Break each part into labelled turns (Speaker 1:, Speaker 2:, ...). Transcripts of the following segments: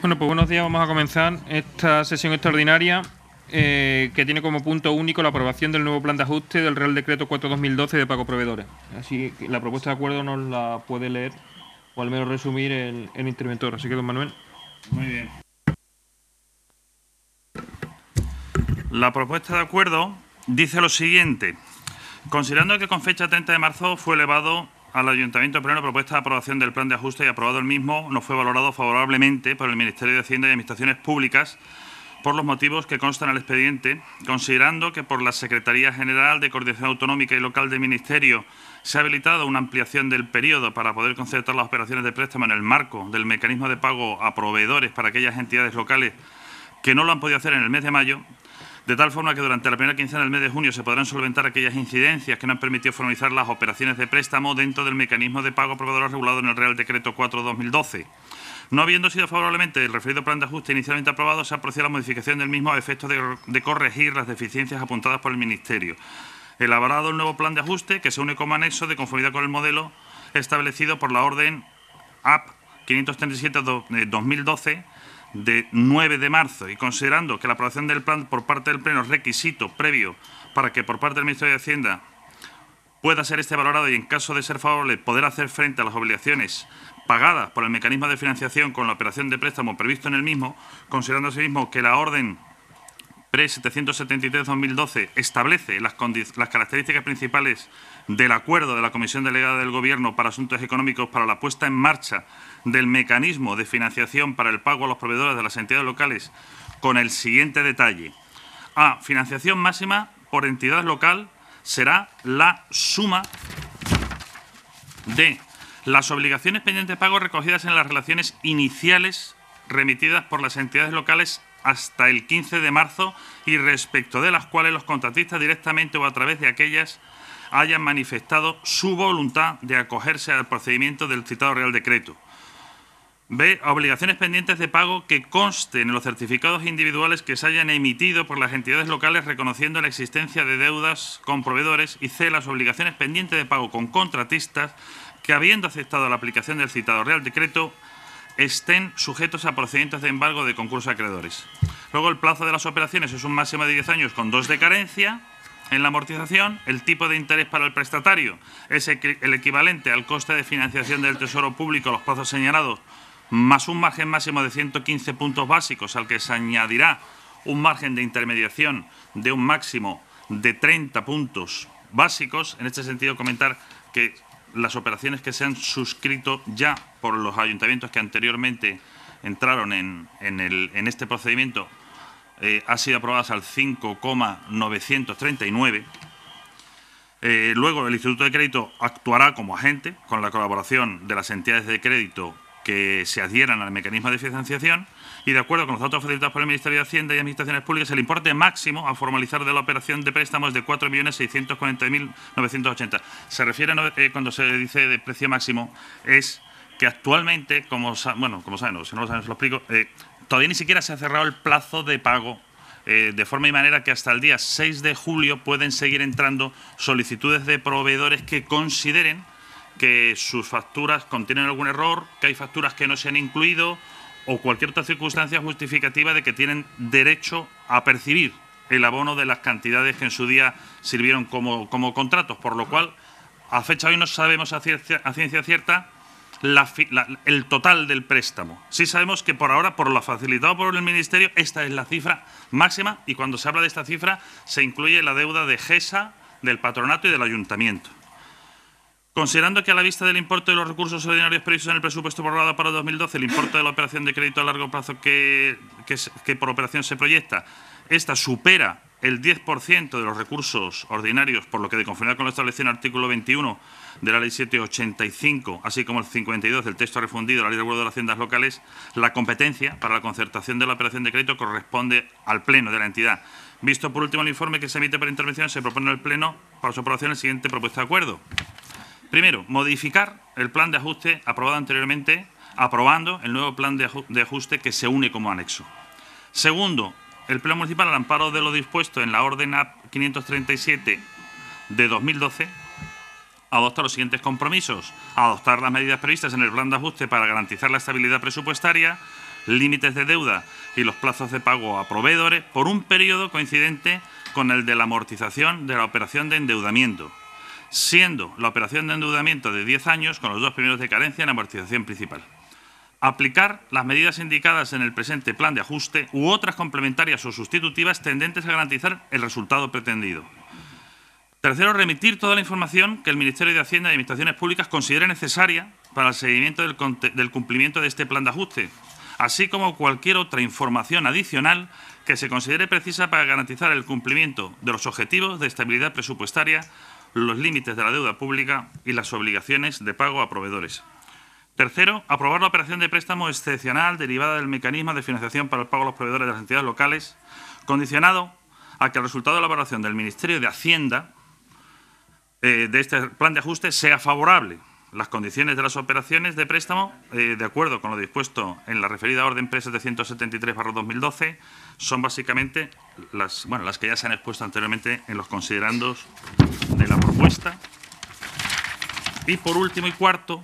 Speaker 1: Bueno, pues buenos días. Vamos a comenzar esta sesión extraordinaria que tiene como punto único la aprobación del nuevo plan de ajuste del Real Decreto 4/2012 de pago proveedores. Así que la propuesta de acuerdo nos la puede leer o al menos resumir el interventor. Así que, don Manuel.
Speaker 2: Muy bien. La propuesta de acuerdo dice lo siguiente. Considerando que con fecha 30 de marzo fue elevado al Ayuntamiento Pleno propuesta de aprobación del plan de ajuste y aprobado el mismo, no fue valorado favorablemente por el Ministerio de Hacienda y Administraciones Públicas por los motivos que constan en el expediente, considerando que por la Secretaría General de Coordinación Autonómica y Local del Ministerio se ha habilitado una ampliación del periodo para poder concertar las operaciones de préstamo en el marco del mecanismo de pago a proveedores para aquellas entidades locales que no lo han podido hacer en el mes de mayo, de tal forma que durante la primera quincena del mes de junio se podrán solventar aquellas incidencias que no han permitido formalizar las operaciones de préstamo dentro del mecanismo de pago a proveedores regulado en el Real Decreto 4/2012. No habiendo sido favorablemente el referido plan de ajuste inicialmente aprobado, se ha procedido a la modificación del mismo a efectos de corregir las deficiencias apuntadas por el Ministerio. Elaborado el nuevo plan de ajuste, que se une como anexo de conformidad con el modelo establecido por la orden AP 537/2012 de 9 de marzo, y considerando que la aprobación del plan por parte del Pleno es requisito previo para que por parte del Ministerio de Hacienda pueda ser valorado y, en caso de ser favorable, poder hacer frente a las obligaciones pagadas por el mecanismo de financiación con la operación de préstamo previsto en el mismo, considerando asimismo que la orden PRE 773/2012 establece las características principales del acuerdo de la Comisión Delegada del Gobierno para Asuntos Económicos para la puesta en marcha del mecanismo de financiación para el pago a los proveedores de las entidades locales, con el siguiente detalle. A. Financiación máxima por entidad local será la suma de las obligaciones pendientes de pago recogidas en las relaciones iniciales remitidas por las entidades locales hasta el 15 de marzo y respecto de las cuales los contratistas directamente o a través de aquellas hayan manifestado su voluntad de acogerse al procedimiento del citado Real Decreto. B. Obligaciones pendientes de pago que consten en los certificados individuales que se hayan emitido por las entidades locales reconociendo la existencia de deudas con proveedores. Y C. Las obligaciones pendientes de pago con contratistas que, habiendo aceptado la aplicación del citado Real Decreto, estén sujetos a procedimientos de embargo de concurso de acreedores. Luego, el plazo de las operaciones es un máximo de 10 años con 2 de carencia en la amortización. El tipo de interés para el prestatario es el equivalente al coste de financiación del Tesoro Público a los plazos señalados, más un margen máximo de 115 puntos básicos, al que se añadirá un margen de intermediación de un máximo de 30 puntos básicos. En este sentido, comentar que las operaciones que se han suscrito ya por los ayuntamientos que anteriormente entraron en este procedimiento han sido aprobadas al 5,939. Luego, el Instituto de Crédito actuará como agente con la colaboración de las entidades de crédito que se adhieran al mecanismo de financiación, y de acuerdo con los datos facilitados por el Ministerio de Hacienda y Administraciones Públicas, el importe máximo a formalizar de la operación de préstamo es de 4.640.980. Se refiere, cuando se dice de precio máximo, es que actualmente, como saben, o si no lo saben, se lo explico, todavía ni siquiera se ha cerrado el plazo de pago, de forma y manera que hasta el día 6 de julio pueden seguir entrando solicitudes de proveedores que consideren que sus facturas contienen algún error, que hay facturas que no se han incluido o cualquier otra circunstancia justificativa de que tienen derecho a percibir el abono de las cantidades que en su día sirvieron como contratos, por lo cual a fecha de hoy no sabemos a ciencia cierta el total del préstamo. Sí sabemos que por ahora, por lo facilitado por el Ministerio, esta es la cifra máxima, y cuando se habla de esta cifra se incluye la deuda de GESA, del patronato y del ayuntamiento. Considerando que, a la vista del importe de los recursos ordinarios previstos en el presupuesto prorrogado para 2012, el importe de la operación de crédito a largo plazo que por operación se proyecta, esta supera el 10% de los recursos ordinarios, por lo que, de conformidad con lo establecido en el artículo 21 de la Ley 785, así como el 52 del texto refundido de la Ley de Acuerdo de las Haciendas Locales, la competencia para la concertación de la operación de crédito corresponde al Pleno de la entidad. Visto por último el informe que se emite por intervención, se propone al Pleno para su aprobación el siguiente propuesta de acuerdo. Primero, modificar el plan de ajuste aprobado anteriormente, aprobando el nuevo plan de ajuste que se une como anexo. Segundo, el Pleno Municipal, al amparo de lo dispuesto en la orden AP 537 de 2012, adopta los siguientes compromisos: adoptar las medidas previstas en el plan de ajuste para garantizar la estabilidad presupuestaria, límites de deuda y los plazos de pago a proveedores por un periodo coincidente con el de la amortización de la operación de endeudamiento, siendo la operación de endeudamiento de 10 años con los 2 primeros de carencia en amortización principal. Aplicar las medidas indicadas en el presente plan de ajuste u otras complementarias o sustitutivas tendentes a garantizar el resultado pretendido. Tercero, remitir toda la información que el Ministerio de Hacienda y Administraciones Públicas considere necesaria para el seguimiento del cumplimiento de este plan de ajuste, así como cualquier otra información adicional que se considere precisa para garantizar el cumplimiento de los objetivos de estabilidad presupuestaria, los límites de la deuda pública y las obligaciones de pago a proveedores. Tercero, aprobar la operación de préstamo excepcional derivada del mecanismo de financiación para el pago a los proveedores de las entidades locales, condicionado a que el resultado de la evaluación del Ministerio de Hacienda de este plan de ajuste sea favorable. Las condiciones de las operaciones de préstamo, de acuerdo con lo dispuesto en la referida Orden P. 773/2012, son básicamente las que ya se han expuesto anteriormente en los considerandos de la propuesta. Y por último y cuarto,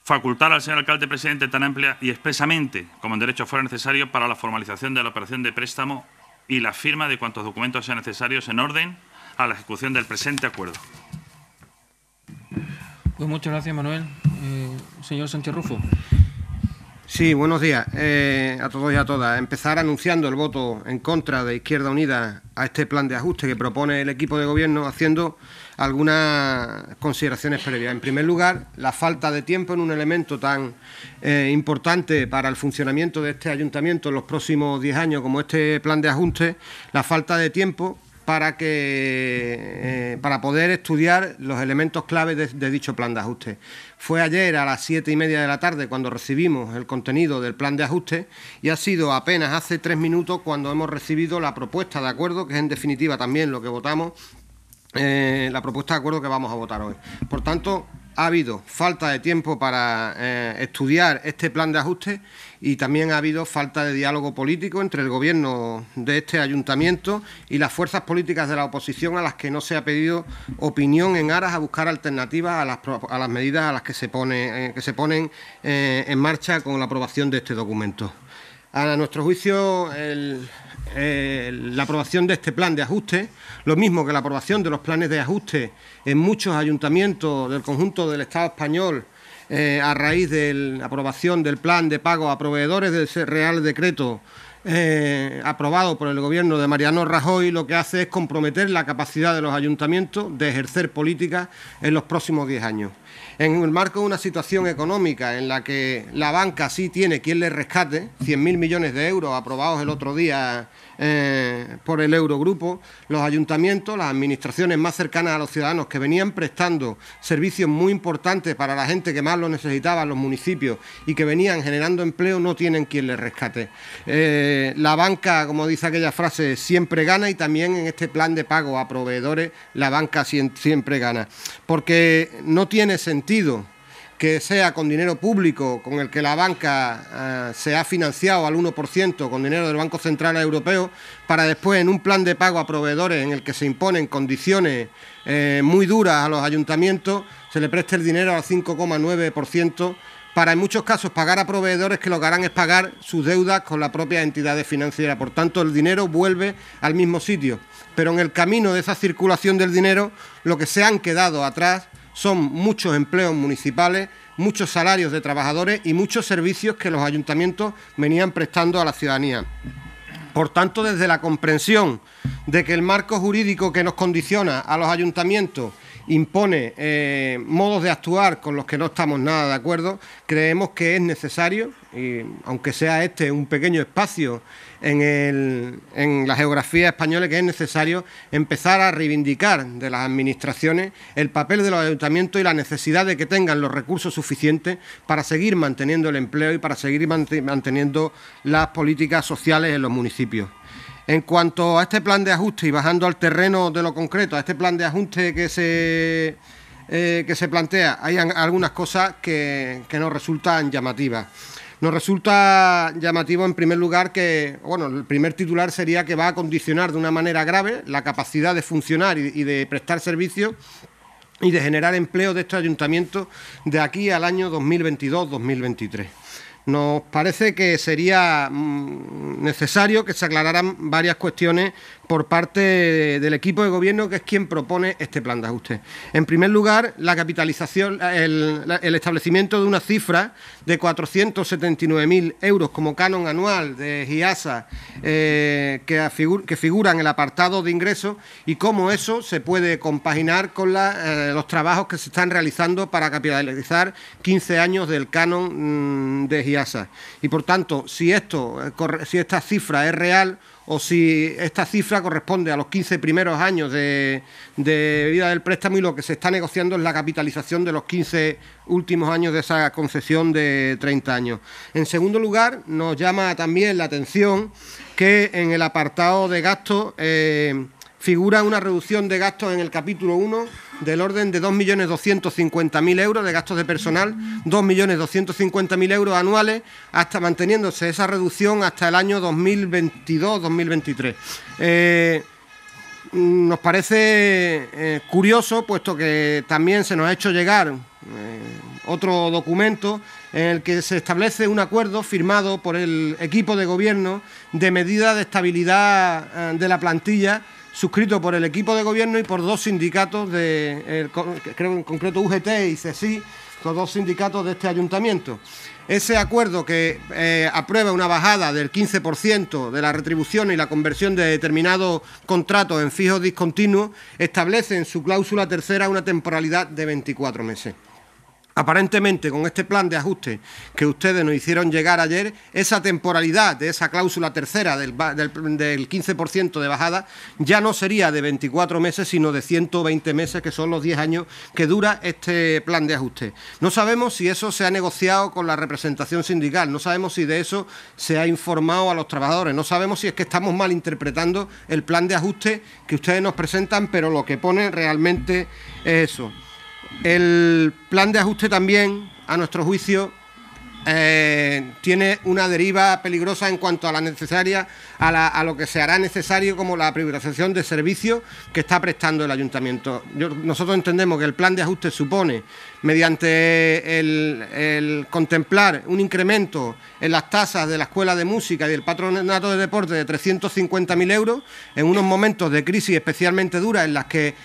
Speaker 2: facultar al señor alcalde presidente tan amplia y expresamente como en derecho fuera necesario para la formalización de la operación de préstamo y la firma de cuantos documentos sean necesarios en orden a la ejecución del presente acuerdo.
Speaker 1: Pues muchas gracias, Manuel. Señor Sánchez Rufo.
Speaker 3: Sí, buenos días a todos y a todas. Empezar anunciando el voto en contra de Izquierda Unida a este plan de ajuste que propone el equipo de gobierno, haciendo algunas consideraciones previas. En primer lugar, la falta de tiempo en un elemento tan importante para el funcionamiento de este ayuntamiento en los próximos 10 años como este plan de ajuste, la falta de tiempo para poder estudiar los elementos claves de dicho plan de ajuste. Fue ayer a las 7:30 de la tarde cuando recibimos el contenido del plan de ajuste y ha sido apenas hace 3 minutos cuando hemos recibido la propuesta de acuerdo, que es en definitiva también lo que votamos, la propuesta de acuerdo que vamos a votar hoy. Por tanto, ha habido falta de tiempo para estudiar este plan de ajuste y también ha habido falta de diálogo político entre el Gobierno de este ayuntamiento y las fuerzas políticas de la oposición, a las que no se ha pedido opinión en aras a buscar alternativas a las medidas a las que se ponen en marcha con la aprobación de este documento. A nuestro juicio, la aprobación de este plan de ajuste, lo mismo que la aprobación de los planes de ajuste en muchos ayuntamientos del conjunto del Estado español, a raíz de la aprobación del plan de pago a proveedores del Real Decreto aprobado por el Gobierno de Mariano Rajoy, lo que hace es comprometer la capacidad de los ayuntamientos de ejercer políticas en los próximos 10 años. En el marco de una situación económica en la que la banca sí tiene quien le rescate, 100.000 millones de euros aprobados el otro día por el Eurogrupo, los ayuntamientos, las administraciones más cercanas a los ciudadanos que venían prestando servicios muy importantes para la gente que más lo necesitaba, los municipios, y que venían generando empleo, no tienen quien les rescate. La banca, como dice aquella frase, siempre gana, y también en este plan de pago a proveedores la banca siempre gana, porque no tiene sentido que sea con dinero público con el que la banca se ha financiado al 1% con dinero del Banco Central Europeo, para después en un plan de pago a proveedores en el que se imponen condiciones muy duras a los ayuntamientos, se le preste el dinero al 5,9%, para en muchos casos pagar a proveedores que lo que harán es pagar sus deudas con las propias entidades financieras. Por tanto, el dinero vuelve al mismo sitio, pero en el camino de esa circulación del dinero, lo que se han quedado atrás son muchos empleos municipales, muchos salarios de trabajadores y muchos servicios que los ayuntamientos venían prestando a la ciudadanía. Por tanto, desde la comprensión de que el marco jurídico que nos condiciona a los ayuntamientos impone modos de actuar con los que no estamos nada de acuerdo, creemos que es necesario, y aunque sea este un pequeño espacio en la geografía española, que es necesario empezar a reivindicar de las administraciones el papel de los ayuntamientos y la necesidad de que tengan los recursos suficientes para seguir manteniendo el empleo y para seguir manteniendo las políticas sociales en los municipios. En cuanto a este plan de ajuste, y bajando al terreno de lo concreto, a este plan de ajuste que se plantea, hay algunas cosas que nos resultan llamativas. Nos resulta llamativo, en primer lugar, que, bueno, el primer titular sería que va a condicionar de una manera grave la capacidad de funcionar y de prestar servicios y de generar empleo de estos ayuntamientos de aquí al año 2022-2023. Nos parece que sería necesario que se aclararan varias cuestiones por parte del equipo de gobierno, que es quien propone este plan de ajuste. En primer lugar, la capitalización, el establecimiento de una cifra de 479.000 euros como canon anual de GIASA que figura en el apartado de ingresos, y cómo eso se puede compaginar con los trabajos que se están realizando para capitalizar 15 años del canon de GIASA. Y por tanto, si esta cifra es real, o si esta cifra corresponde a los 15 primeros años de vida del préstamo, y lo que se está negociando es la capitalización de los 15 últimos años de esa concesión de 30 años. En segundo lugar, nos llama también la atención que en el apartado de gastos figura una reducción de gastos en el capítulo 1 del orden de 2.250.000 euros de gastos de personal, 2.250.000 euros anuales, hasta manteniéndose esa reducción hasta el año 2022-2023. Nos parece curioso, puesto que también se nos ha hecho llegar otro documento en el que se establece un acuerdo firmado por el equipo de gobierno de medidas de estabilidad de la plantilla, suscrito por el equipo de gobierno y por dos sindicatos, creo en concreto UGT y CESI, los dos sindicatos de este ayuntamiento. Ese acuerdo, que aprueba una bajada del 15% de la retribución y la conversión de determinados contratos en fijos discontinuos, establece en su cláusula tercera una temporalidad de 24 meses. Aparentemente, con este plan de ajuste que ustedes nos hicieron llegar ayer, esa temporalidad de esa cláusula tercera del 15% de bajada ya no sería de 24 meses, sino de 120 meses, que son los 10 años que dura este plan de ajuste. No sabemos si eso se ha negociado con la representación sindical, no sabemos si de eso se ha informado a los trabajadores, no sabemos si es que estamos malinterpretando el plan de ajuste que ustedes nos presentan, pero lo que pone realmente es eso. El plan de ajuste también, a nuestro juicio, tiene una deriva peligrosa en cuanto a la necesaria, a lo que se hará necesario, como la privatización de servicios que está prestando el ayuntamiento. Nosotros entendemos que el plan de ajuste supone, mediante el contemplar un incremento en las tasas de la Escuela de Música y del Patronato de Deporte de 350.000 euros, en unos momentos de crisis especialmente duras en las que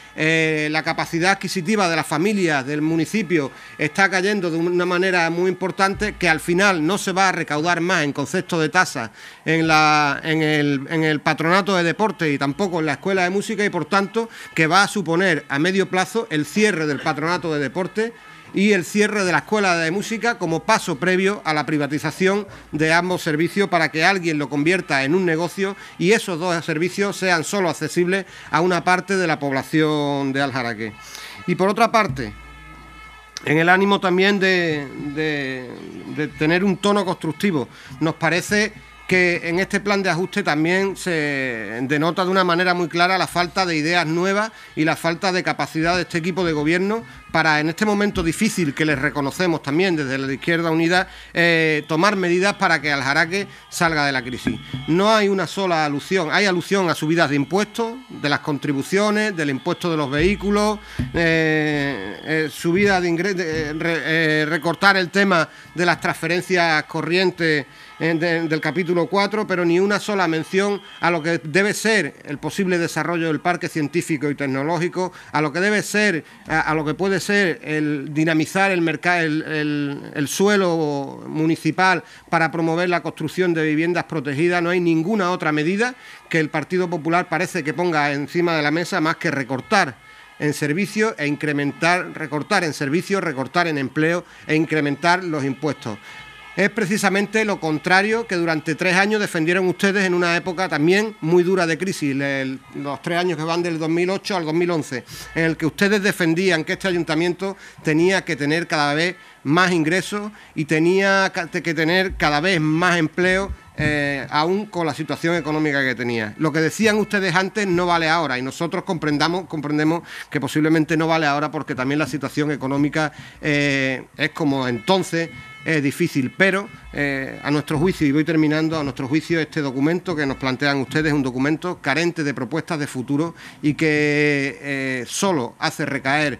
Speaker 3: la capacidad adquisitiva de las familias del municipio está cayendo de una manera muy importante, que al final no se va a recaudar más en concepto de tasas en el Patronato de Deporte y tampoco en la Escuela de Música, y por tanto que va a suponer a medio plazo el cierre del Patronato de Deporte y el cierre de la Escuela de Música como paso previo a la privatización de ambos servicios, para que alguien lo convierta en un negocio y esos dos servicios sean solo accesibles a una parte de la población de Aljaraque. Y por otra parte, en el ánimo también de tener un tono constructivo, nos parece que en este plan de ajuste también se denota de una manera muy clara la falta de ideas nuevas y la falta de capacidad de este equipo de gobierno para, en este momento difícil que les reconocemos también desde la Izquierda Unida, tomar medidas para que Aljaraque salga de la crisis. No hay una sola alusión, hay alusión a subidas de impuestos, de las contribuciones, del impuesto de los vehículos, subida de ingresos, recortar el tema de las transferencias corrientes del capítulo 4, pero ni una sola mención a lo que debe ser el posible desarrollo del parque científico y tecnológico, a lo que debe ser, a lo que puede ser el dinamizar el mercado, el suelo municipal para promover la construcción de viviendas protegidas. No hay ninguna otra medida que el Partido Popular parece que ponga encima de la mesa más que recortar en servicios e incrementar, recortar en servicios, recortar en empleo e incrementar los impuestos. Es precisamente lo contrario que durante 3 años defendieron ustedes en una época también muy dura de crisis, los 3 años que van del 2008 al 2011, en el que ustedes defendían que este ayuntamiento tenía que tener cada vez más ingresos y tenía que tener cada vez más empleo, aún con la situación económica que tenía. Lo que decían ustedes antes no vale ahora, y nosotros comprendemos que posiblemente no vale ahora, porque también la situación económica es como entonces. Es difícil, pero a nuestro juicio, y voy terminando, a nuestro juicio este documento que nos plantean ustedes es un documento carente de propuestas de futuro y que solo hace recaer